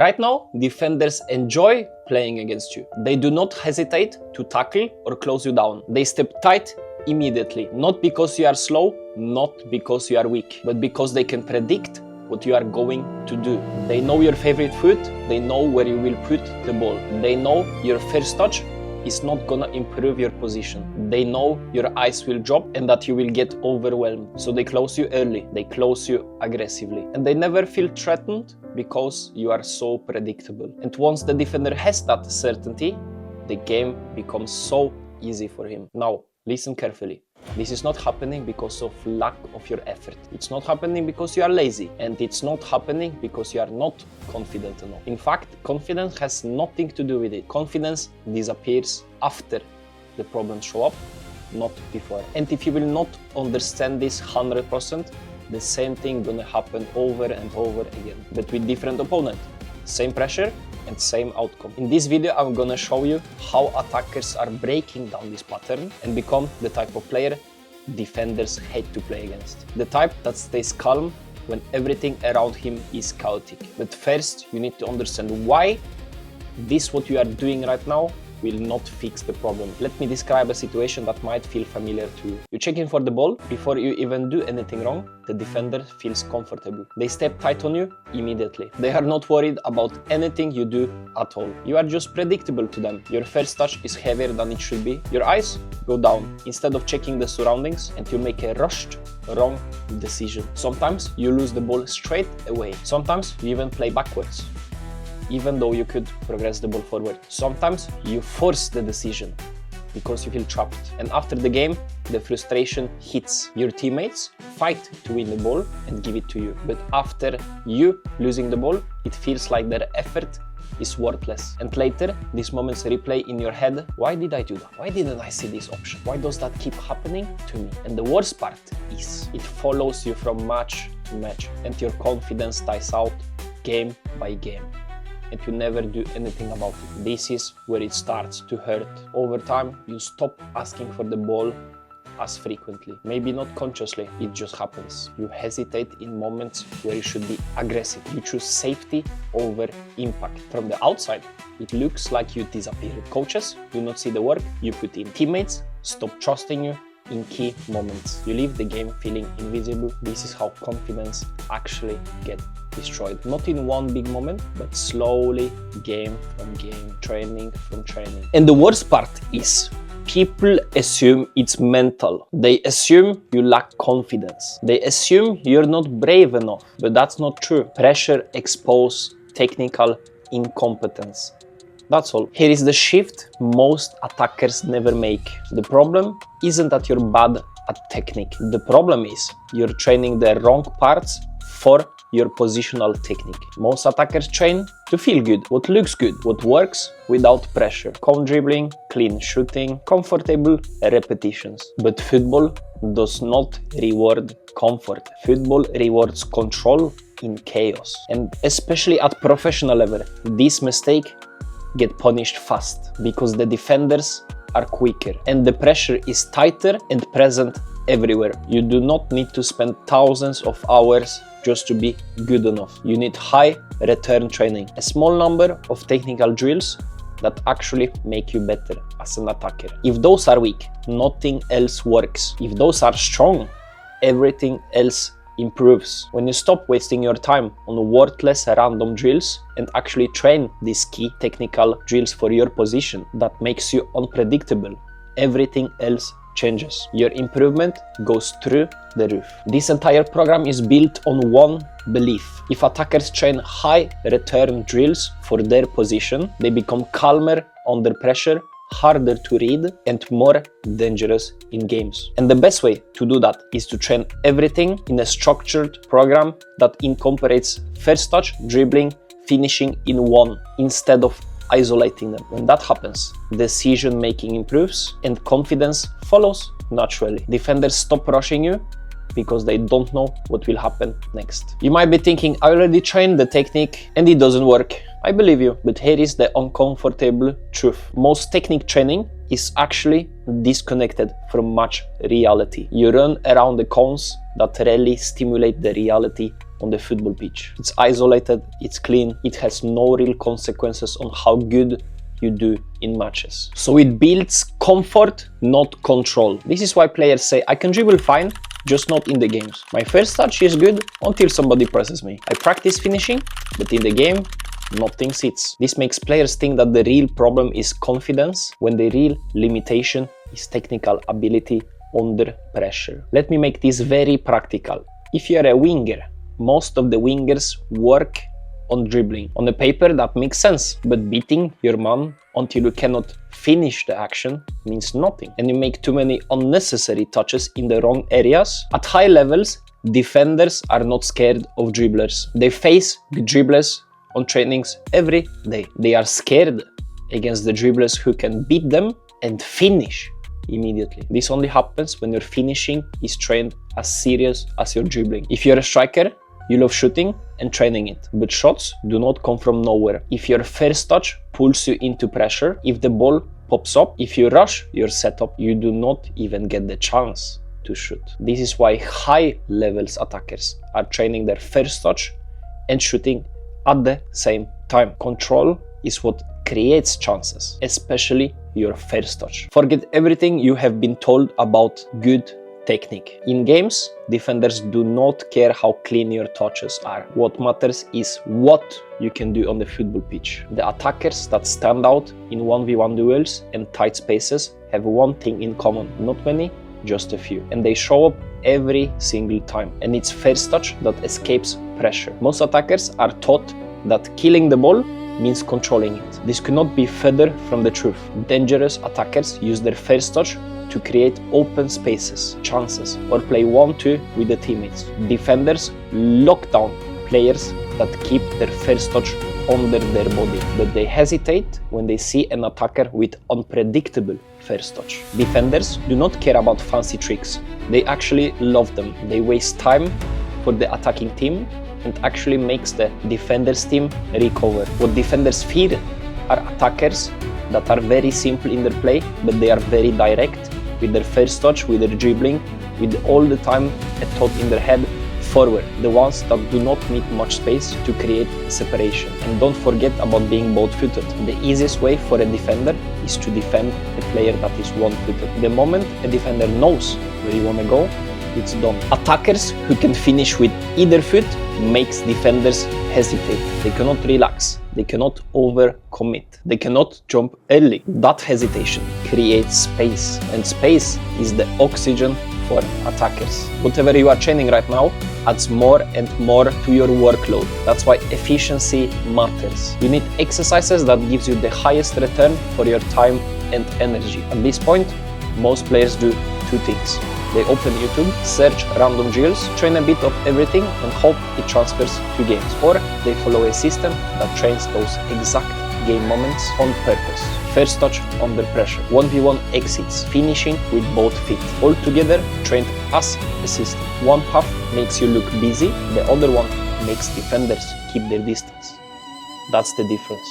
Right now, defenders enjoy playing against you. They do not hesitate to tackle or close you down. They step tight immediately, not because you are slow, not because you are weak, but because they can predict what you are going to do. They know your favorite food, they know where you will put the ball. They know your first touch is not gonna improve your position. They know your eyes will drop and that you will get overwhelmed. So they close you early, they close you aggressively. And they never feel threatened because you are so predictable. And once the defender has that certainty, the game becomes so easy for him. Now, listen carefully. This is not happening because of lack of your effort. It's not happening because you are lazy. And it's not happening because you are not confident enough. In fact, confidence has nothing to do with it. Confidence disappears after the problems show up, not before. And if you will not understand this 100%, the same thing gonna happen over and over again, but with different opponent. Same pressure and same outcome. In this video, I'm gonna show you how attackers are breaking down this pattern and become the type of player defenders hate to play against. The type that stays calm when everything around him is chaotic. But first, you need to understand why this what you are doing right now will not fix the problem. Let me describe a situation that might feel familiar to you. You check in for the ball. Before you even do anything wrong, the defender feels comfortable. They step tight on you immediately. They are not worried about anything you do at all. You are just predictable to them. Your first touch is heavier than it should be. Your eyes go down instead of checking the surroundings, and you make a rushed, wrong decision. Sometimes you lose the ball straight away. Sometimes you even play backwards, even though you could progress the ball forward. Sometimes you force the decision because you feel trapped. And after the game, the frustration hits. Your teammates fight to win the ball and give it to you. But after you losing the ball, it feels like their effort is worthless. And later, these moments replay in your head. Why did I do that? Why didn't I see this option? Why does that keep happening to me? And the worst part is, it follows you from match to match, and your confidence dies out game by game, and you never do anything about it. This is where it starts to hurt. Over time, you stop asking for the ball as frequently. Maybe not consciously, it just happens. You hesitate in moments where you should be aggressive. You choose safety over impact. From the outside, it looks like you disappeared. Coaches do not see the work you put in. Teammates stop trusting you in key moments. You leave the game feeling invisible. This is how confidence actually gets destroyed. Not in one big moment, but slowly, game from game, training from training. And the worst part is, people assume it's mental. They assume you lack confidence. They assume you're not brave enough, but that's not true. Pressure exposes technical incompetence. That's all. Here is the shift most attackers never make. The problem isn't that you're bad at technique. The problem is you're training the wrong parts for your positional technique. Most attackers train to feel good, what looks good, what works without pressure. Calm dribbling, clean shooting, comfortable repetitions. But football does not reward comfort. Football rewards control in chaos. And especially at professional level, this mistake get punished fast because the defenders are quicker and the pressure is tighter and present everywhere. You do not need to spend thousands of hours just to be good enough. You need high return training, a small number of technical drills that actually make you better as an attacker. If those are weak, nothing else works. If those are strong, everything else improves. When you stop wasting your time on worthless random drills and actually train these key technical drills for your position that makes you unpredictable, everything else changes. Your improvement goes through the roof. This entire program is built on one belief. If attackers train high return drills for their position, they become calmer under pressure, harder to read, and more dangerous in games. And the best way to do that is to train everything in a structured program that incorporates first touch, dribbling, finishing in one, instead of isolating them. When that happens, decision making improves and confidence follows naturally. Defenders stop rushing you because they don't know what will happen next. You might be thinking, I already trained the technique and it doesn't work. I believe you, but here is the uncomfortable truth. Most technique training is actually disconnected from match reality. You run around the cones that rarely stimulate the reality on the football pitch. It's isolated, it's clean, it has no real consequences on how good you do in matches. So it builds comfort, not control. This is why players say, I can dribble fine, just not in the games. My first touch is good until somebody presses me. I practice finishing, but in the game, nothing sits. This makes players think that the real problem is confidence, when the real limitation is technical ability under pressure. Let me make this very practical. If you're a winger, most of the wingers work on dribbling. On the paper that makes sense, but beating your man until you cannot finish the action means nothing, and you make too many unnecessary touches in the wrong areas. At high levels, defenders are not scared of dribblers. They face dribblers on trainings every day. They are scared against the dribblers who can beat them and finish immediately. This only happens when your finishing is trained as serious as your dribbling. If you're a striker, you love shooting and training it, but shots do not come from nowhere. If your first touch pulls you into pressure, if the ball pops up, if you rush your setup, you do not even get the chance to shoot. This is why high levels attackers are training their first touch and shooting at the same time. Control is what creates chances, especially your first touch. Forget everything you have been told about good technique. In games, defenders do not care how clean your touches are. What matters is what you can do on the football pitch. The attackers that stand out in 1v1 duels and tight spaces have one thing in common. Not many, just a few. And they show up every single time. And it's first touch that escapes pressure. Most attackers are taught that killing the ball means controlling it. This could not be further from the truth. Dangerous attackers use their first touch to create open spaces, chances, or play 1-2 with the teammates. Defenders lock down players that keep their first touch under their body, but they hesitate when they see an attacker with unpredictable first touch. Defenders do not care about fancy tricks. They actually love them. They waste time for the attacking team and actually makes the defenders team recover. What defenders fear are attackers that are very simple in their play, but they are very direct with their first touch, with their dribbling, with all the time a thought in their head forward. The ones that do not need much space to create separation. And don't forget about being both-footed. The easiest way for a defender is to defend a player that is one-footed. The moment a defender knows where you want to go, it's done. Attackers who can finish with either foot makes defenders hesitate. They cannot relax. They cannot overcommit. They cannot jump early. That hesitation creates space, and space is the oxygen for attackers. Whatever you are training right now adds more and more to your workload. That's why efficiency matters. You need exercises that gives you the highest return for your time and energy. At this point, most players do two things. They open YouTube, search random drills, train a bit of everything and hope it transfers to games. Or they follow a system that trains those exact game moments on purpose. First touch under pressure, 1v1 exits, finishing with both feet. All together trained as a system. One path makes you look busy, the other one makes defenders keep their distance. That's the difference.